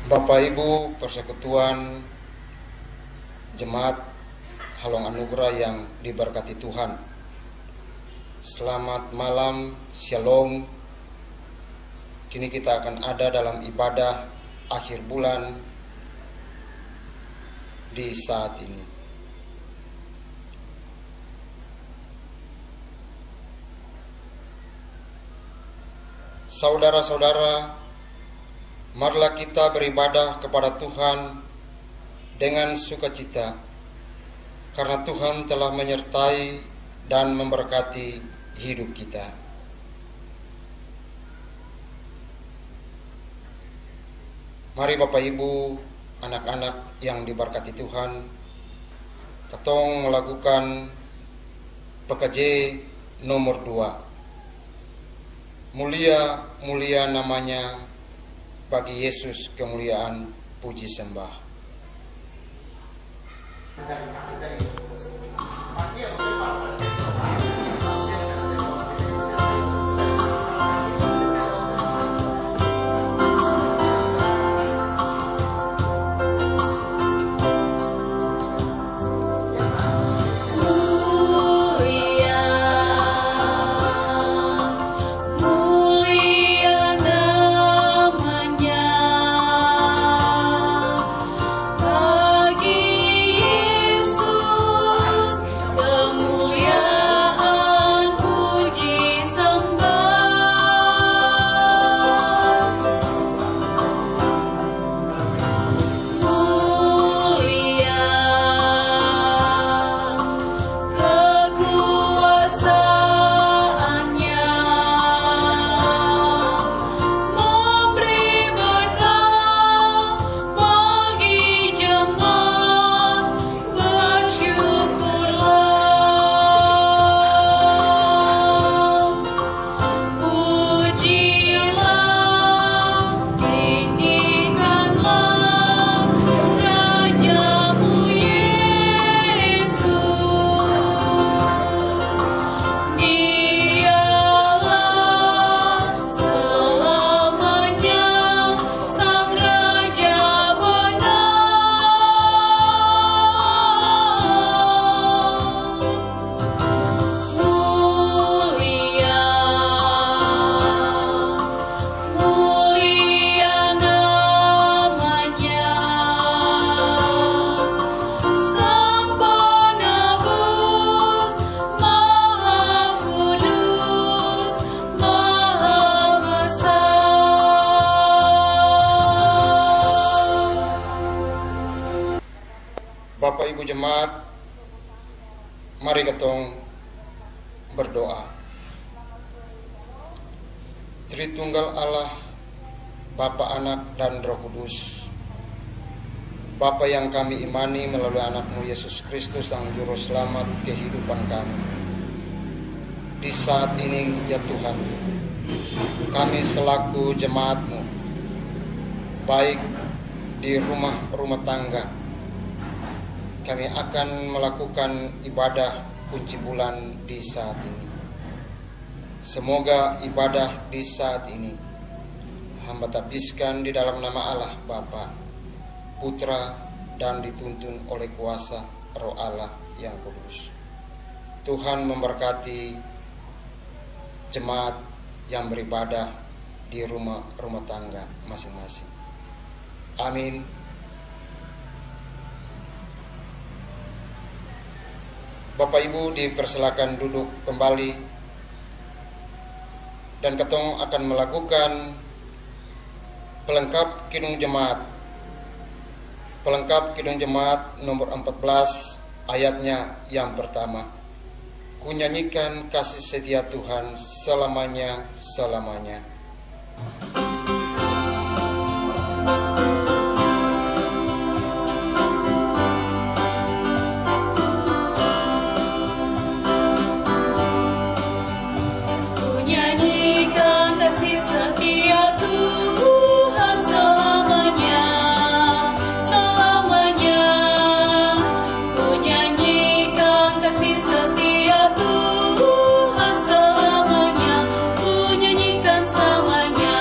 Bapak Ibu Persekutuan Jemaat Halong Anugerah yang diberkati Tuhan, selamat malam, Shalom. Kini kita akan ada dalam ibadah akhir bulan di saat ini. Saudara-saudara, marilah kita beribadah kepada Tuhan dengan sukacita, karena Tuhan telah menyertai dan memberkati hidup kita. Mari Bapak Ibu, anak-anak yang diberkati Tuhan, ketong melakukan PKJ nomor 2. Mulia, mulia namanya, bagi Yesus kemuliaan, puji sembah. Bapak Ibu Jemaat, mari ketong berdoa. Tritunggal Allah, Bapa, Anak, dan Roh Kudus, Bapa yang kami imani melalui anak-Mu Yesus Kristus, Sang Juru Selamat kehidupan kami. Di saat ini ya Tuhan, kami selaku jemaat-Mu, baik di rumah tangga, kami akan melakukan ibadah kunci bulan di saat ini. Semoga ibadah di saat ini hamba tabiskan di dalam nama Allah Bapa, Putra, dan dituntun oleh kuasa Roh Allah yang kudus. Tuhan memberkati jemaat yang beribadah di rumah tangga masing-masing. Amin. Bapak Ibu dipersilakan duduk kembali, dan ketong akan melakukan pelengkap kidung jemaat. Pelengkap kidung jemaat nomor 14, ayatnya yang pertama. Ku nyanyikan kasih setia Tuhan selamanya-selamanya. Selamanya, ku nyanyikan selamanya.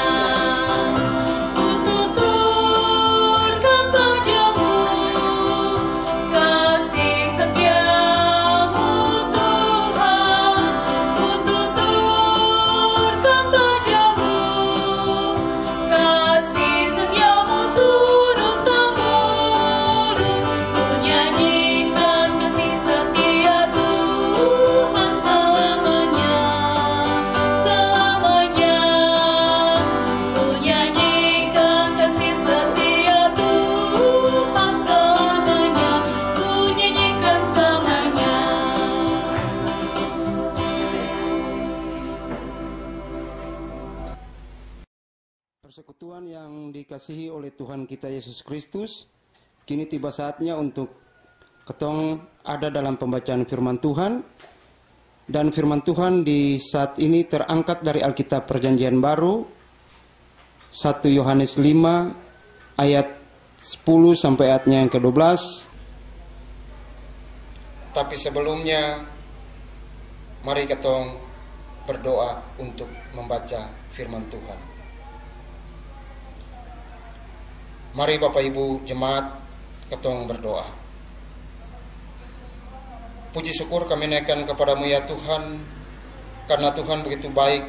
Persekutuan yang dikasihi oleh Tuhan kita Yesus Kristus, kini tiba saatnya untuk ketong ada dalam pembacaan firman Tuhan. Dan firman Tuhan di saat ini terangkat dari Alkitab Perjanjian Baru, 1 Yohanes 5 ayat 10 sampai ayatnya yang ke-12. Tapi sebelumnya, mari ketong berdoa untuk membaca firman Tuhan. Mari Bapak Ibu jemaat ketong berdoa. Puji syukur kami naikkan kepadamu ya Tuhan, karena Tuhan begitu baik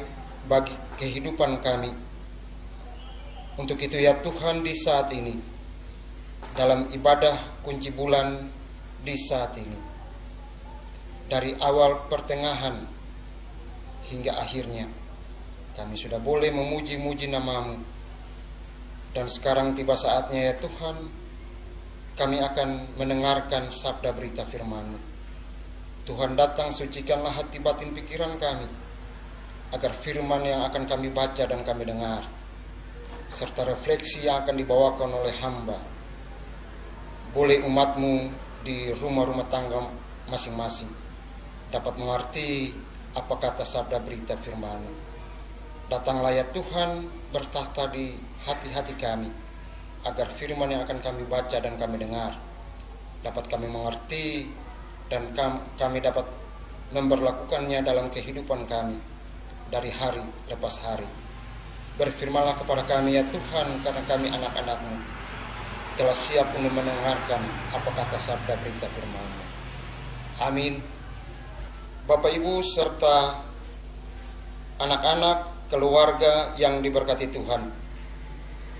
bagi kehidupan kami. Untuk itu ya Tuhan, di saat ini, dalam ibadah kunci bulan di saat ini, dari awal pertengahan hingga akhirnya, kami sudah boleh memuji-muji nama-Mu. Dan sekarang tiba saatnya ya Tuhan, kami akan mendengarkan sabda berita firman-Mu. Tuhan datang, sucikanlah hati batin pikiran kami, agar firman yang akan kami baca dan kami dengar, serta refleksi yang akan dibawakan oleh hamba, boleh umat-Mu di rumah-rumah tangga masing-masing dapat mengerti apa kata sabda berita firman-Mu. Datanglah ya Tuhan, bertahta di hati-hati kami, agar firman yang akan kami baca dan kami dengar dapat kami mengerti, dan kami dapat memberlakukannya dalam kehidupan kami dari hari lepas hari. Berfirmanlah kepada kami ya Tuhan, karena kami anak-anak-Mu telah siap untuk mendengarkan apa kata sabda berita firman-Mu. Amin. Bapak Ibu serta anak-anak, keluarga yang diberkati Tuhan,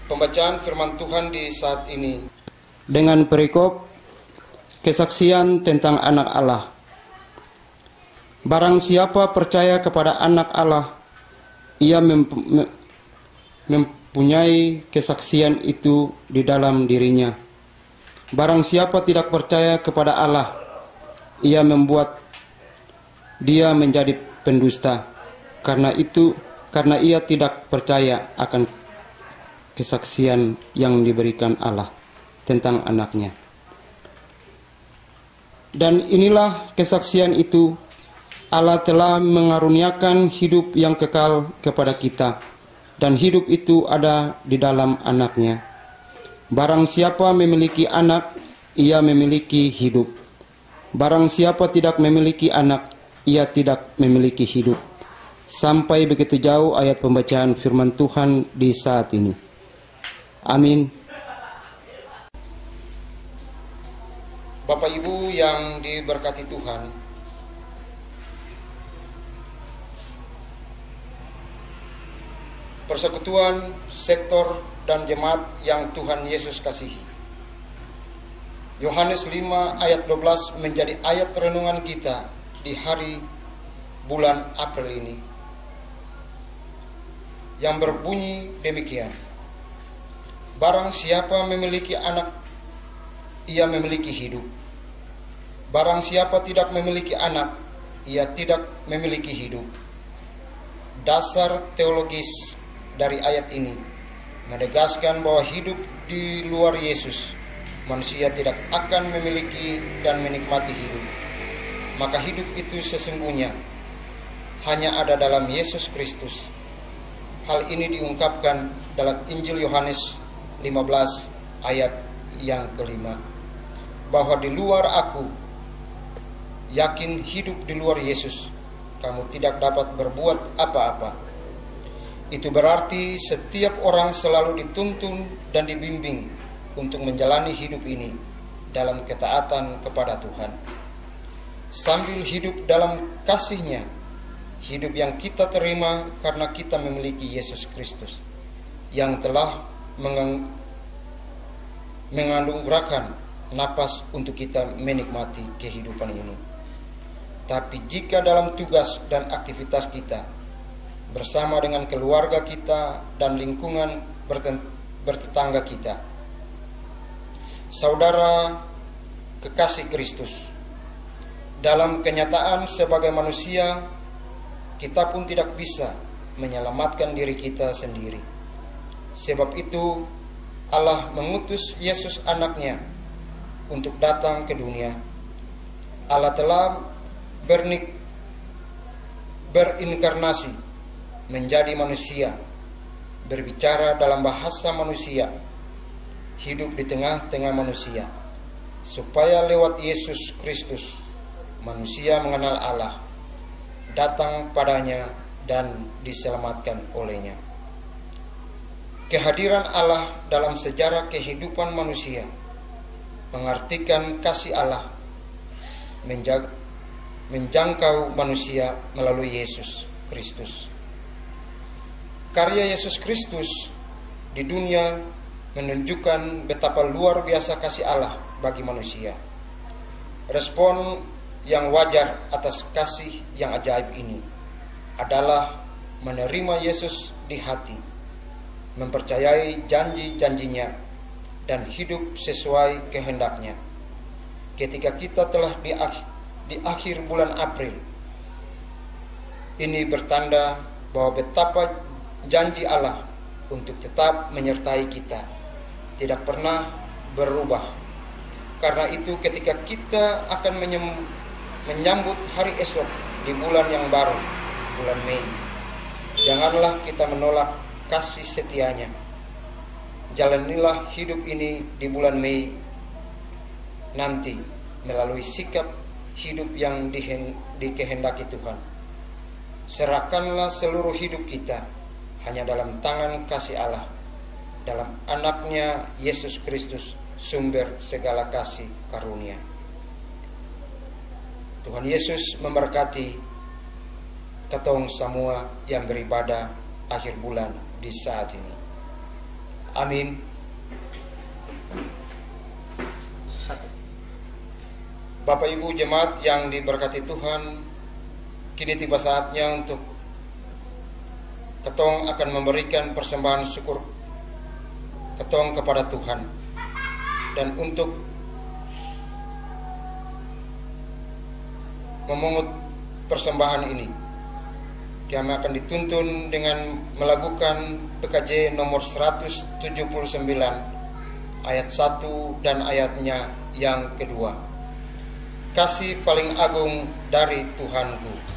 pembacaan firman Tuhan di saat ini dengan perikop kesaksian tentang anak Allah. Barang siapa percaya kepada anak Allah, ia mempunyai kesaksian itu di dalam dirinya. Barang siapa tidak percaya kepada Allah, ia membuat dia menjadi pendusta, karena ia tidak percaya akan kesaksian yang diberikan Allah tentang anaknya. Dan inilah kesaksian itu, Allah telah mengaruniakan hidup yang kekal kepada kita, dan hidup itu ada di dalam anaknya. Barang siapa memiliki anak, ia memiliki hidup. Barang siapa tidak memiliki anak, ia tidak memiliki hidup. Sampai begitu jauh ayat pembacaan firman Tuhan di saat ini. Amin. Bapak Ibu yang diberkati Tuhan, persekutuan, sektor, dan jemaat yang Tuhan Yesus kasihi, Yohanes 5 ayat 12 menjadi ayat renungan kita di hari bulan April ini, yang berbunyi demikian: barang siapa memiliki anak, ia memiliki hidup. Barang siapa tidak memiliki anak, ia tidak memiliki hidup. Dasar teologis dari ayat ini menegaskan bahwa hidup di luar Yesus, manusia tidak akan memiliki dan menikmati hidup. Maka hidup itu sesungguhnya hanya ada dalam Yesus Kristus. Hal ini diungkapkan dalam Injil Yohanes 15 ayat yang kelima, bahwa di luar aku, yakin hidup di luar Yesus, kamu tidak dapat berbuat apa-apa. Itu berarti setiap orang selalu dituntun dan dibimbing untuk menjalani hidup ini dalam ketaatan kepada Tuhan, sambil hidup dalam kasih-Nya, hidup yang kita terima karena kita memiliki Yesus Kristus yang telah menganugerahkan napas untuk kita menikmati kehidupan ini. Tapi jika dalam tugas dan aktivitas kita bersama dengan keluarga kita dan lingkungan bertetangga kita, saudara kekasih Kristus, dalam kenyataan sebagai manusia, kita pun tidak bisa menyelamatkan diri kita sendiri. Sebab itu Allah mengutus Yesus anaknya untuk datang ke dunia. Allah telah berinkarnasi menjadi manusia, berbicara dalam bahasa manusia, hidup di tengah-tengah manusia, supaya lewat Yesus Kristus manusia mengenal Allah, datang padanya dan diselamatkan olehnya. Kehadiran Allah dalam sejarah kehidupan manusia mengartikan kasih Allah menjangkau manusia melalui Yesus Kristus. Karya Yesus Kristus di dunia menunjukkan betapa luar biasa kasih Allah bagi manusia. Respon yang wajar atas kasih yang ajaib ini adalah menerima Yesus di hati, mempercayai janji-janjinya, dan hidup sesuai kehendaknya. Ketika kita telah di akhir bulan April, ini bertanda bahwa betapa janji Allah untuk tetap menyertai kita tidak pernah berubah. Karena itu ketika kita akan menyambut hari esok di bulan yang baru, bulan Mei, janganlah kita menolak kasih setianya. Jalanilah hidup ini di bulan Mei nanti melalui sikap hidup yang dikehendaki Tuhan. Serahkanlah seluruh hidup kita hanya dalam tangan kasih Allah, dalam anaknya Yesus Kristus, sumber segala kasih karunia. Tuhan Yesus memberkati ketong semua yang beribadah akhir bulan di saat ini. Amin. Bapak Ibu jemaat yang diberkati Tuhan, kini tiba saatnya untuk ketong akan memberikan persembahan syukur ketong kepada Tuhan. Dan untuk memungut persembahan ini, kami akan dituntun dengan melakukan PKJ nomor 179 ayat 1 dan ayatnya yang kedua. Kasih paling agung dari Tuhanku.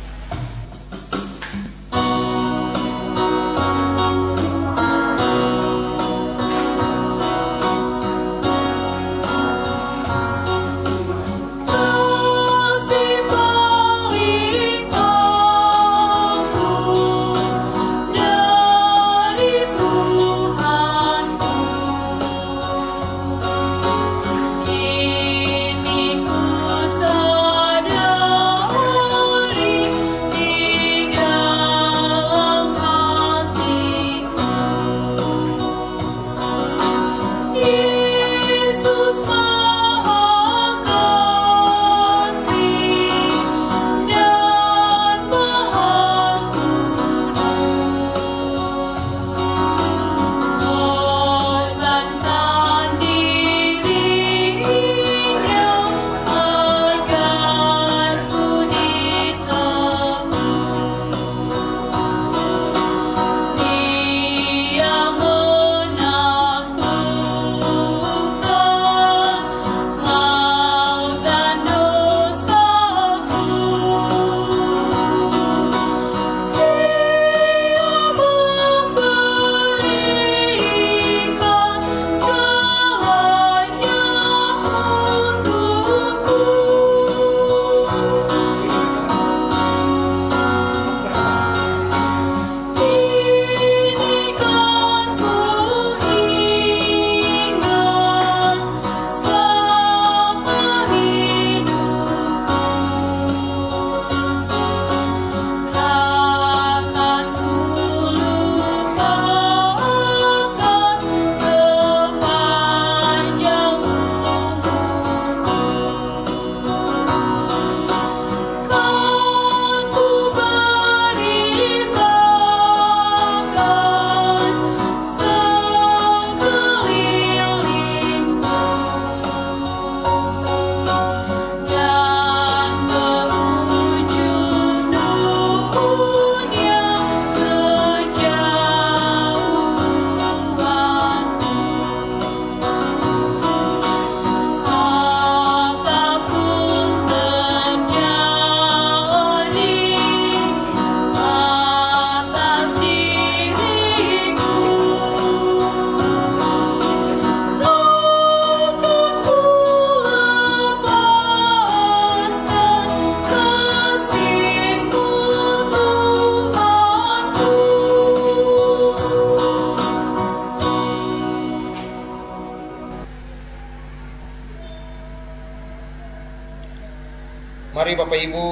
Bapak Ibu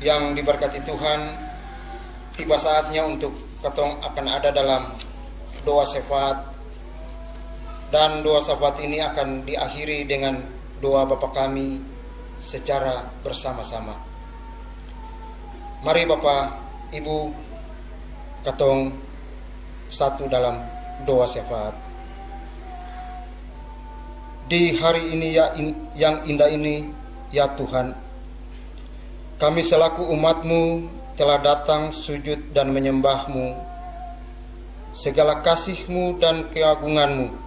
yang diberkati Tuhan, tiba saatnya untuk ketong akan ada dalam doa syafaat, dan doa syafaat ini akan diakhiri dengan doa Bapa kami secara bersama-sama. Mari Bapak Ibu ketong satu dalam doa syafaat. Di hari ini yang indah ini, ya Tuhan, kami selaku umat-Mu telah datang sujud dan menyembah-Mu. Segala kasih-Mu dan keagungan-Mu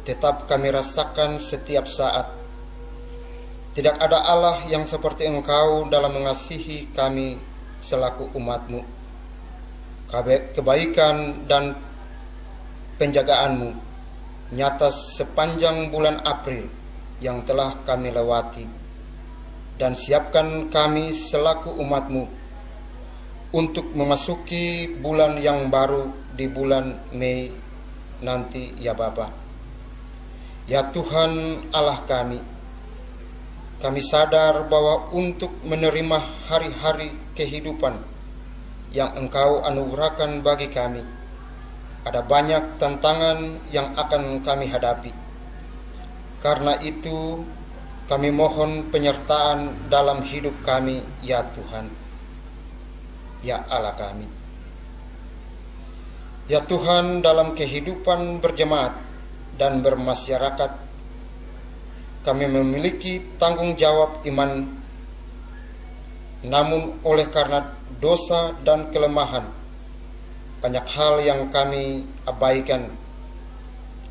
tetap kami rasakan setiap saat. Tidak ada Allah yang seperti Engkau dalam mengasihi kami selaku umat-Mu. Kebaikan dan penjagaan-Mu nyata sepanjang bulan April yang telah kami lewati, dan siapkan kami selaku umat-Mu untuk memasuki bulan yang baru di bulan Mei nanti, ya Bapa. Ya Tuhan Allah kami sadar bahwa untuk menerima hari-hari kehidupan yang Engkau anugerahkan bagi kami, ada banyak tantangan yang akan kami hadapi. Karena itu, kami mohon penyertaan dalam hidup kami, ya Tuhan, ya Allah kami. Ya Tuhan, dalam kehidupan berjemaat dan bermasyarakat, kami memiliki tanggung jawab iman. Namun oleh karena dosa dan kelemahan, banyak hal yang kami abaikan.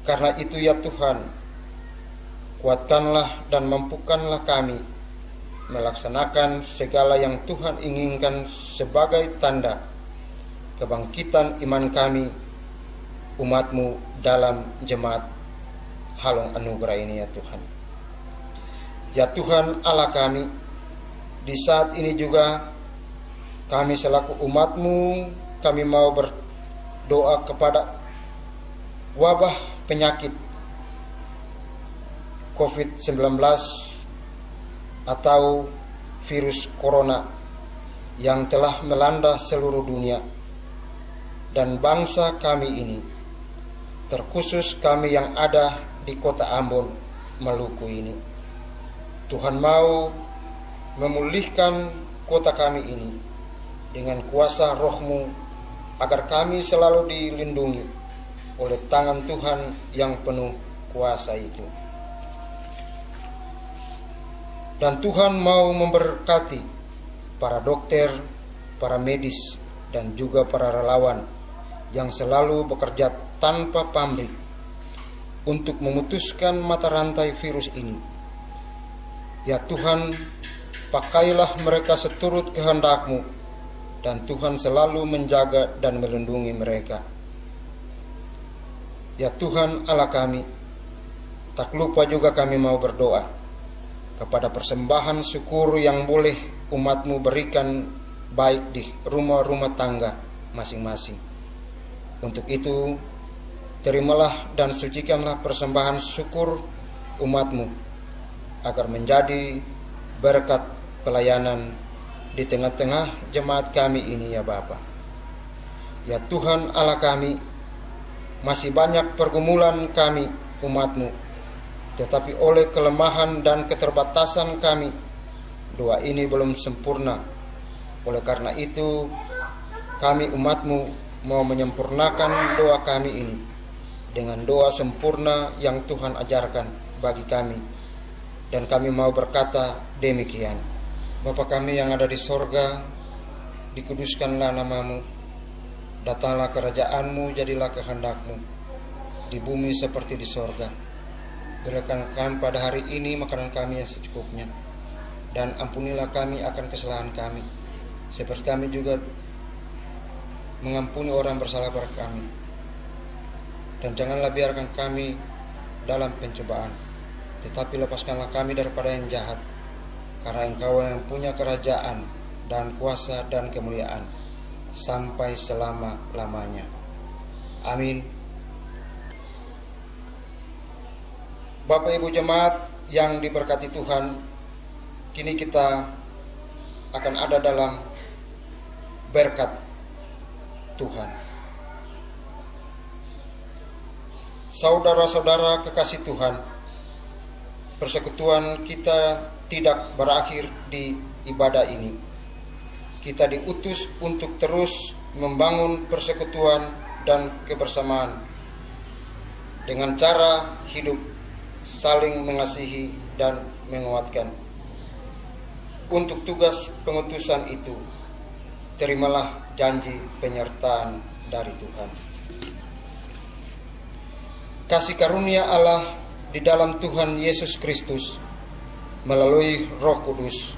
Karena itu ya Tuhan, kuatkanlah dan mampukanlah kami melaksanakan segala yang Tuhan inginkan sebagai tanda kebangkitan iman kami, umat-Mu dalam jemaat Halong Anugerah ini, ya Tuhan. Ya Tuhan Allah kami, di saat ini juga kami selaku umat-Mu, kami mau berdoa kepada wabah penyakit COVID-19 atau virus corona yang telah melanda seluruh dunia dan bangsa kami ini, terkhusus kami yang ada di kota Ambon, Maluku ini. Tuhan mau memulihkan kota kami ini dengan kuasa Roh-Mu, agar kami selalu dilindungi oleh tangan Tuhan yang penuh kuasa itu. Dan Tuhan mau memberkati para dokter, para medis, dan juga para relawan yang selalu bekerja tanpa pamrih untuk memutuskan mata rantai virus ini. Ya Tuhan, pakailah mereka seturut kehendak-Mu, dan Tuhan selalu menjaga dan melindungi mereka. Ya Tuhan Allah kami, tak lupa juga kami mau berdoa kepada persembahan syukur yang boleh umat-Mu berikan baik di rumah-rumah tangga masing-masing. Untuk itu, terimalah dan sucikanlah persembahan syukur umat-Mu, agar menjadi berkat pelayanan di tengah-tengah jemaat kami ini, ya Bapa. Ya Tuhan Allah kami, masih banyak pergumulan kami umat-Mu, tetapi oleh kelemahan dan keterbatasan kami, doa ini belum sempurna. Oleh karena itu, kami umat-Mu mau menyempurnakan doa kami ini dengan doa sempurna yang Tuhan ajarkan bagi kami. Dan kami mau berkata demikian: Bapa kami yang ada di sorga, dikuduskanlah nama-Mu, datanglah kerajaan-Mu, jadilah kehendak-Mu di bumi seperti di sorga. Berikan kami pada hari ini makanan kami yang secukupnya, dan ampunilah kami akan kesalahan kami, seperti kami juga mengampuni orang bersalah pada kami. Dan janganlah biarkan kami dalam pencobaan, tetapi lepaskanlah kami daripada yang jahat, karena Engkau yang punya kerajaan dan kuasa dan kemuliaan sampai selama-lamanya. Amin. Bapak Ibu jemaat yang diberkati Tuhan, kini kita akan ada dalam berkat Tuhan. Saudara-saudara kekasih Tuhan, persekutuan kita tidak berakhir di ibadah ini. Kita diutus untuk terus membangun persekutuan dan kebersamaan dengan cara hidup saling mengasihi dan menguatkan. Untuk tugas pengutusan itu, terimalah janji penyertaan dari Tuhan. Kasih karunia Allah di dalam Tuhan Yesus Kristus melalui Roh Kudus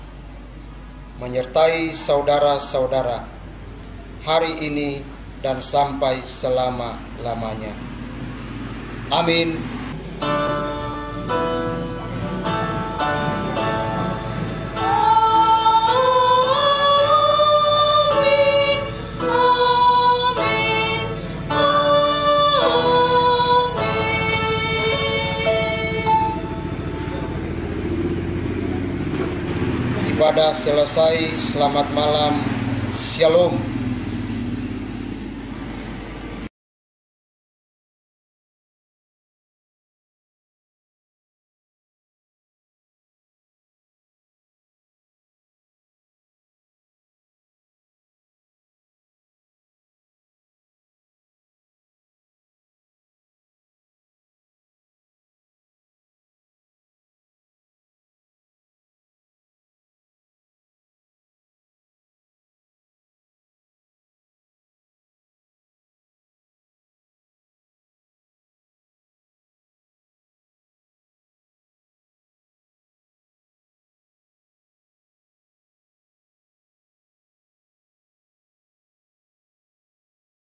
menyertai saudara-saudara hari ini dan sampai selama-lamanya. Amin. Ibadah selesai, selamat malam, shalom.